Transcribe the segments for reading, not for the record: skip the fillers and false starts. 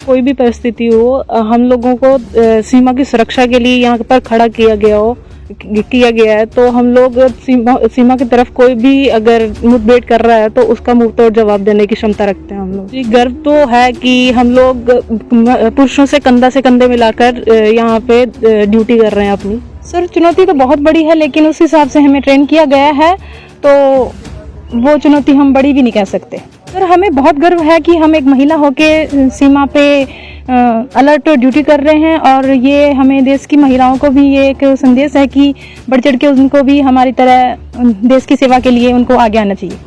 कोई भी परिस्थिति हो, हम लोगों को सीमा की सुरक्षा के लिए यहाँ पर खड़ा किया गया है। तो हम लोग सीमा की तरफ कोई भी अगर मुठभेड़ कर रहा है तो उसका मुंह तोड़ जवाब देने की क्षमता रखते हैं हम लोग। जी, गर्व तो है कि हम लोग पुरुषों से कंधे मिलाकर यहाँ पे ड्यूटी कर रहे हैं अपनी। सर, चुनौती तो बहुत बड़ी है, लेकिन उस हिसाब से हमें ट्रेन किया गया है, तो वो चुनौती हम बड़ी भी नहीं कह सकते। सर, हमें बहुत गर्व है कि हम एक महिला होके सीमा पे अलर्ट ड्यूटी कर रहे हैं, और ये हमें देश की महिलाओं को भी ये एक संदेश है कि बढ़ चढ़ के उनको भी हमारी तरह देश की सेवा के लिए उनको आगे आना चाहिए।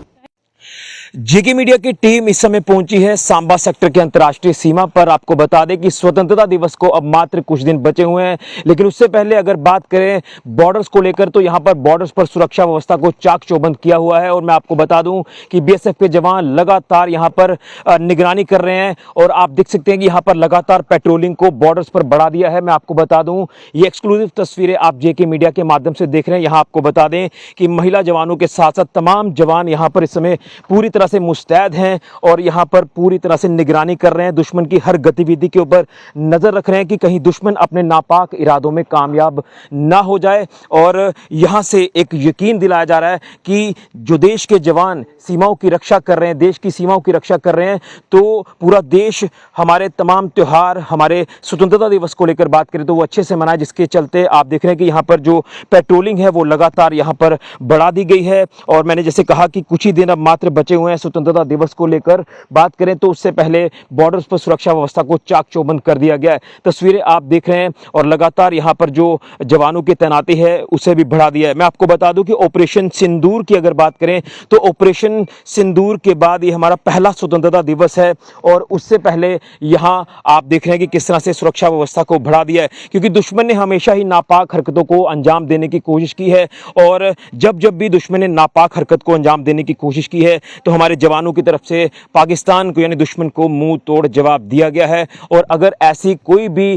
जेके मीडिया की टीम इस समय पहुंची है सांबा सेक्टर के अंतर्राष्ट्रीय सीमा पर। आपको बता दें कि स्वतंत्रता दिवस को अब मात्र कुछ दिन बचे हुए हैं, लेकिन उससे पहले अगर बात करें बॉर्डर्स को लेकर तो यहां पर बॉर्डर्स पर सुरक्षा व्यवस्था को चाक चौबंद किया हुआ है। और मैं आपको बता दूं कि बीएसएफ के जवान लगातार यहां पर निगरानी कर रहे हैं, और आप देख सकते हैं कि यहां पर लगातार पेट्रोलिंग को बॉर्डर्स पर बढ़ा दिया है। मैं आपको बता दूं, ये एक्सक्लूसिव तस्वीरें आप जेके मीडिया के माध्यम से देख रहे हैं। यहां आपको बता दें कि महिला जवानों के साथ साथ तमाम जवान यहां पर इस समय पूरी तरह से मुस्तैद हैं, और यहां पर पूरी तरह से निगरानी कर रहे हैं, दुश्मन की हर गतिविधि के ऊपर नजर रख रहे हैं कि कहीं दुश्मन अपने नापाक इरादों में कामयाब ना हो जाए। और यहां से एक यकीन दिलाया जा रहा है कि जो देश के जवान सीमाओं की रक्षा कर रहे हैं, देश की सीमाओं की रक्षा कर रहे हैं, तो पूरा देश हमारे तमाम त्योहार, हमारे स्वतंत्रता दिवस को लेकर बात करें तो वो अच्छे से मनाए, जिसके चलते आप देख रहे हैं कि यहां पर जो पेट्रोलिंग है वो लगातार यहां पर बढ़ा दी गई है। और मैंने जैसे कहा कि कुछ ही दिन अब मात्र बचे हुए हैं स्वतंत्रता दिवस को लेकर बात करें तो उससे पहले बॉर्डर्स पर सुरक्षा व्यवस्था को चाक चौबंद कर दिया गया है। तस्वीरें आप देख रहे हैं, और लगातार यहां पर जो जवानों की तैनाती है उसे भी बढ़ा दिया है। मैं आपको बता दूं कि ऑपरेशन सिंदूर की अगर बात करें तो ऑपरेशन सिंदूर के बाद ये हमारा पहला स्वतंत्रता दिवस है, और उससे पहले यहां आप देख रहे हैं कि किस तरह से सुरक्षा व्यवस्था को बढ़ा दिया है, क्योंकि दुश्मन ने हमेशा ही नापाक हरकतों को अंजाम देने की कोशिश की है। और जब जब भी दुश्मन ने नापाक हरकत को अंजाम देने की कोशिश की है तो हमारे जवानों की तरफ से पाकिस्तान को यानी दुश्मन को मुंह तोड़ जवाब दिया गया है। और अगर ऐसी कोई भी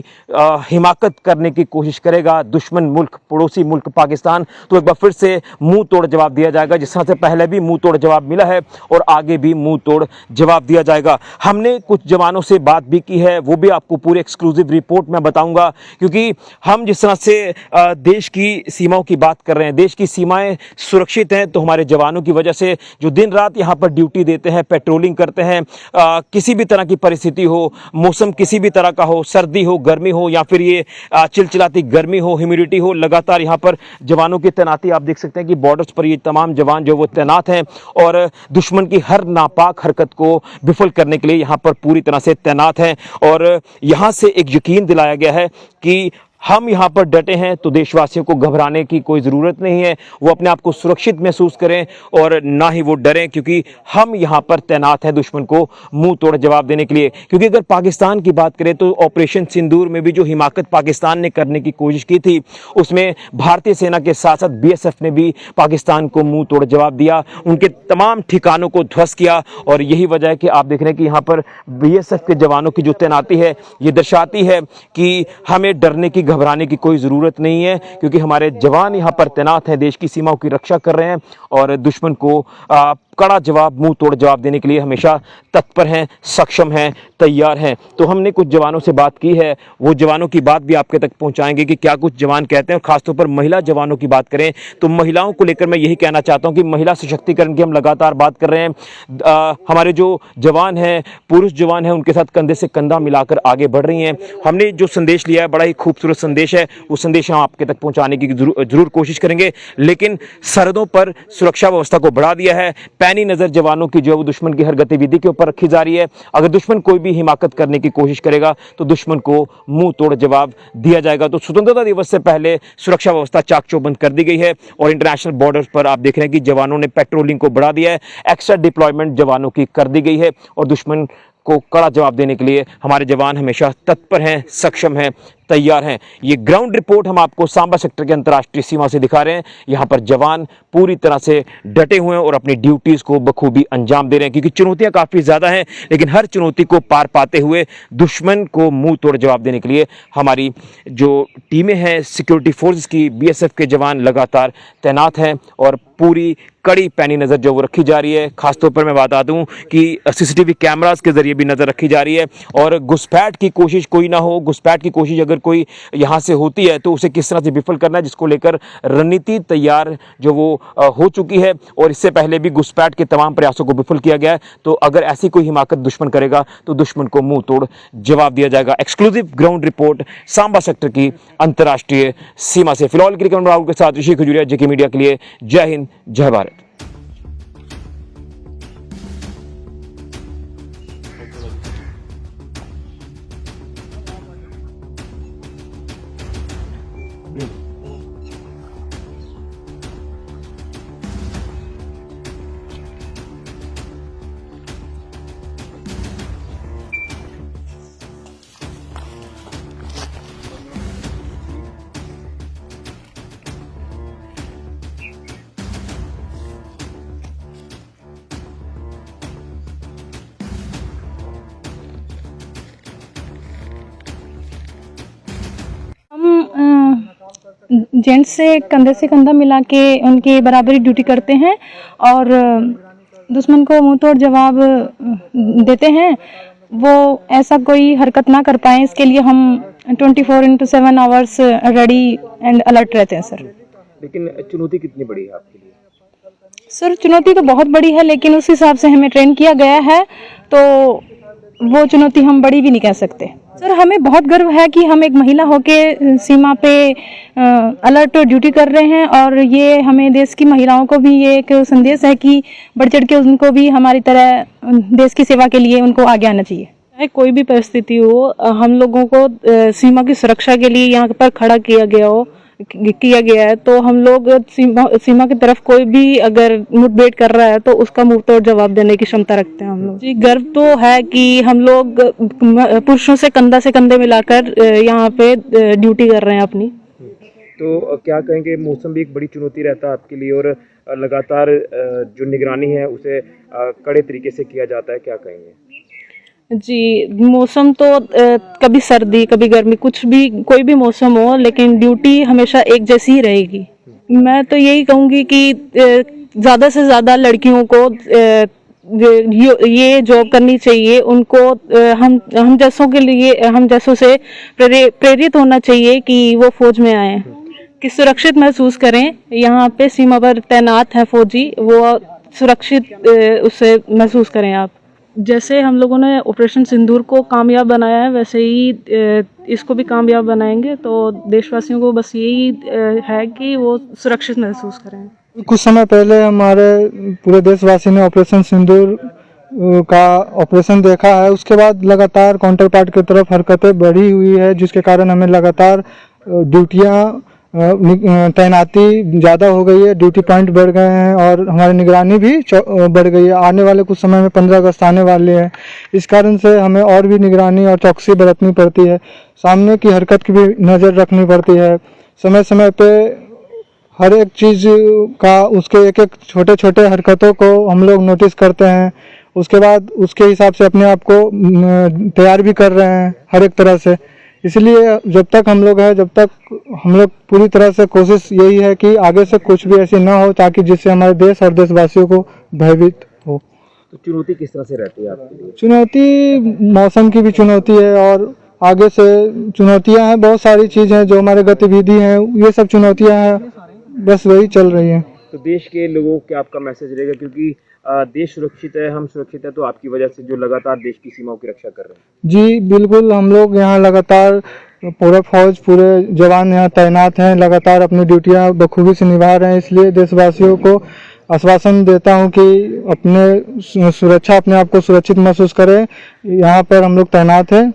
हिमाकत करने की कोशिश करेगा दुश्मन मुल्क, पड़ोसी मुल्क पाकिस्तान, तो एक बार फिर से मुंह तोड़ जवाब दिया जाएगा, जिस तरह से पहले भी मुंह तोड़ जवाब मिला है और आगे भी मुंह तोड़ जवाब दिया जाएगा। हमने कुछ जवानों से बात भी की है, वो भी आपको पूरी एक्सक्लूसिव रिपोर्ट में बताऊंगा, क्योंकि हम जिस तरह से देश की सीमाओं की बात कर रहे हैं, देश की सीमाएं सुरक्षित हैं तो हमारे जवानों की वजह से जो दिन रात यहां पर ड्यूटी देते हैं, पेट्रोलिंग करते हैं, किसी भी तरह की परिस्थिति हो, मौसम किसी भी तरह का हो, सर्दी हो, गर्मी हो, या फिर ये चिलचिलाती गर्मी हो, ह्यूमिडिटी हो, लगातार यहां पर जवानों की तैनाती आप देख सकते हैं कि बॉर्डर्स पर ये तमाम जवान जो वो तैनात हैं, और दुश्मन की हर नापाक हरकत को विफल करने के लिए यहां पर पूरी तरह से तैनात हैं। और यहां से एक यकीन दिलाया गया है कि हम यहां पर डटे हैं तो देशवासियों को घबराने की कोई ज़रूरत नहीं है, वो अपने आप को सुरक्षित महसूस करें और ना ही वो डरें, क्योंकि हम यहां पर तैनात हैं दुश्मन को मुंह तोड़ जवाब देने के लिए। क्योंकि अगर पाकिस्तान की बात करें तो ऑपरेशन सिंदूर में भी जो हिमाकत पाकिस्तान ने करने की कोशिश की थी, उसमें भारतीय सेना के साथ साथ बीएसएफ ने भी पाकिस्तान को मुंह तोड़ जवाब दिया, उनके तमाम ठिकानों को ध्वस्त किया। और यही वजह है कि आप देख रहे हैं कि यहाँ पर बीएसएफ के जवानों की जो तैनाती है ये दर्शाती है कि हमें डरने की घबराने की कोई ज़रूरत नहीं है, क्योंकि हमारे जवान यहाँ पर तैनात हैं, देश की सीमाओं की रक्षा कर रहे हैं और दुश्मन को कड़ा जवाब, मुंह तोड़ जवाब देने के लिए हमेशा तत्पर हैं, सक्षम हैं, तैयार हैं। तो हमने कुछ जवानों से बात की है, वो जवानों की बात भी आपके तक पहुंचाएंगे कि क्या कुछ जवान कहते हैं। और खासतौर पर महिला जवानों की बात करें तो महिलाओं को लेकर मैं यही कहना चाहता हूं कि महिला सशक्तिकरण की हम लगातार बात कर रहे हैं। हमारे जो जवान हैं, पुरुष जवान हैं, उनके साथ कंधे से कंधा मिलाकर आगे बढ़ रही हैं। हमने जो संदेश लिया है बड़ा ही खूबसूरत संदेश है, वो संदेश हम आपके तक पहुंचाने की जरूर कोशिश करेंगे। लेकिन सरहदों पर सुरक्षा व्यवस्था को बढ़ा दिया है, पैनी नजर जवानों की जो है वो दुश्मन की हर गतिविधि के ऊपर रखी जा रही है। अगर दुश्मन कोई भी हिमाकत करने की कोशिश करेगा तो दुश्मन को मुंह तोड़ जवाब दिया जाएगा। तो स्वतंत्रता दिवस से पहले सुरक्षा व्यवस्था चाक चौबंद कर दी गई है और इंटरनेशनल बॉर्डर्स पर आप देख रहे हैं कि जवानों ने पेट्रोलिंग को बढ़ा दिया है, एक्स्ट्रा डिप्लॉयमेंट जवानों की कर दी गई है और दुश्मन को कड़ा जवाब देने के लिए हमारे जवान हमेशा तत्पर हैं, सक्षम हैं, तैयार हैं। ये ग्राउंड रिपोर्ट हम आपको सांबा सेक्टर के अंतर्राष्ट्रीय सीमा से दिखा रहे हैं। यहाँ पर जवान पूरी तरह से डटे हुए हैं और अपनी ड्यूटीज को बखूबी अंजाम दे रहे हैं, क्योंकि चुनौतियां काफी ज्यादा हैं, लेकिन हर चुनौती को पार पाते हुए दुश्मन को मुंह तोड़ जवाब देने के लिए हमारी जो टीमें हैं सिक्योरिटी फोर्सेस की, बीएसएफ के जवान लगातार तैनात हैं और पूरी कड़ी पैनी नजर जो वो रखी जा रही है। खासतौर पर मैं बता दूं कि सीसीटीवी कैमरास के जरिए भी नजर रखी जा रही है और घुसपैठ की कोशिश कोई ना हो। घुसपैठ की कोशिश अगर कोई यहां से होती है तो उसे किस तरह से विफल करना है, जिसको लेकर रणनीति तैयार जो वो हो चुकी है और इससे पहले भी घुसपैठ के तमाम प्रयासों को विफल किया गया है। तो अगर ऐसी कोई हिमाकत दुश्मन करेगा तो दुश्मन को मुंह तोड़ जवाब दिया जाएगा। Exclusive ground report Samba sector की अंतर्राष्ट्रीय सीमा से। फिलहाल के लिए राहुल के साथ ऋषि खजूरिया, जेके मीडिया के लिए। जय हिंद, जय भारत। जेंट्स से कंधा मिला के उनके बराबरी ड्यूटी करते हैं और दुश्मन को मुंह तोड़ जवाब देते हैं। वो ऐसा कोई हरकत ना कर पाए, इसके लिए हम 24/7 आवर्स रेडी एंड अलर्ट रहते हैं सर। लेकिन चुनौती कितनी बड़ी है आपके लिए? सर चुनौती तो बहुत बड़ी है, लेकिन उस हिसाब से हमें ट्रेन किया गया है, तो वो चुनौती हम बड़ी भी नहीं कह सकते। सर हमें बहुत गर्व है कि हम एक महिला होके सीमा पे अलर्ट ड्यूटी कर रहे हैं और ये हमें देश की महिलाओं को भी ये एक संदेश है कि बढ़ चढ़ के उनको भी हमारी तरह देश की सेवा के लिए उनको आगे आना चाहिए। चाहे कोई भी परिस्थिति हो, हम लोगों को सीमा की सुरक्षा के लिए यहाँ पर खड़ा किया गया है, तो हम लोग सीमा की तरफ कोई भी अगर मुठभेड़ कर रहा है तो उसका मुंह तोड़ जवाब देने की क्षमता रखते हैं हम लोग। जी गर्व तो है कि हम लोग पुरुषों से कंधे मिलाकर यहाँ पे ड्यूटी कर रहे हैं अपनी। तो क्या कहेंगे, मौसम भी एक बड़ी चुनौती रहता है आपके लिए और लगातार जो निगरानी है उसे कड़े तरीके से किया जाता है, क्या कहेंगे? जी मौसम तो कभी सर्दी कभी गर्मी, कुछ भी कोई भी मौसम हो, लेकिन ड्यूटी हमेशा एक जैसी ही रहेगी। मैं तो यही कहूँगी कि ज़्यादा से ज़्यादा लड़कियों को ये जॉब करनी चाहिए। उनको हम जैसों के लिए, हम जैसों से प्रेरित होना चाहिए कि वो फौज में आए, कि सुरक्षित महसूस करें। यहाँ पे सीमा पर तैनात है फौजी, वो सुरक्षित उससे महसूस करें। आप जैसे हम लोगों ने ऑपरेशन सिंदूर को कामयाब बनाया है, वैसे ही इसको भी कामयाब बनाएंगे। तो देशवासियों को बस यही है कि वो सुरक्षित महसूस करें। कुछ समय पहले हमारे पूरे देशवासी ने ऑपरेशन सिंदूर का ऑपरेशन देखा है, उसके बाद लगातार काउंटर पार्ट की तरफ हरकतें बढ़ी हुई है, जिसके कारण हमें लगातार ड्यूटियां तैनाती ज़्यादा हो गई है, ड्यूटी पॉइंट बढ़ गए हैं और हमारी निगरानी भी बढ़ गई है। आने वाले कुछ समय में 15 अगस्त आने वाले हैं, इस कारण से हमें और भी निगरानी और चौकसी बरतनी पड़ती है। सामने की हरकत की भी नज़र रखनी पड़ती है। समय समय पे हर एक चीज़ का, उसके एक एक छोटे छोटे हरकतों को हम लोग नोटिस करते हैं, उसके बाद उसके हिसाब से अपने आप को तैयार भी कर रहे हैं हर एक तरह से। इसलिए जब तक हम लोग हैं, जब तक हम लोग पूरी तरह से कोशिश यही है कि आगे से कुछ भी ऐसे ना हो, ताकि जिससे हमारे देश और देशवासियों को भयभीत हो। तो चुनौती किस तरह से रहती है आपके लिए? चुनौती मौसम की भी चुनौती है, और आगे से चुनौतियां हैं, बहुत सारी चीज़ हैं जो हमारे गतिविधि हैं, ये सब चुनौतियां हैं, बस वही चल रही हैं। तो देश के लोगों को क्या आपका मैसेज रहेगा, क्योंकि देश सुरक्षित है, हम सुरक्षित है, तो आपकी वजह से जो लगातार देश की सीमाओं की रक्षा कर रहे हैं? जी बिल्कुल, हम लोग यहाँ लगातार पूरा फौज, पूरे जवान यहाँ तैनात हैं, लगातार अपनी ड्यूटियाँ बखूबी से निभा रहे हैं। इसलिए देशवासियों को आश्वासन देता हूँ कि अपने सुरक्षा, अपने आप को सुरक्षित महसूस करें। यहाँ पर हम लोग तैनात हैं।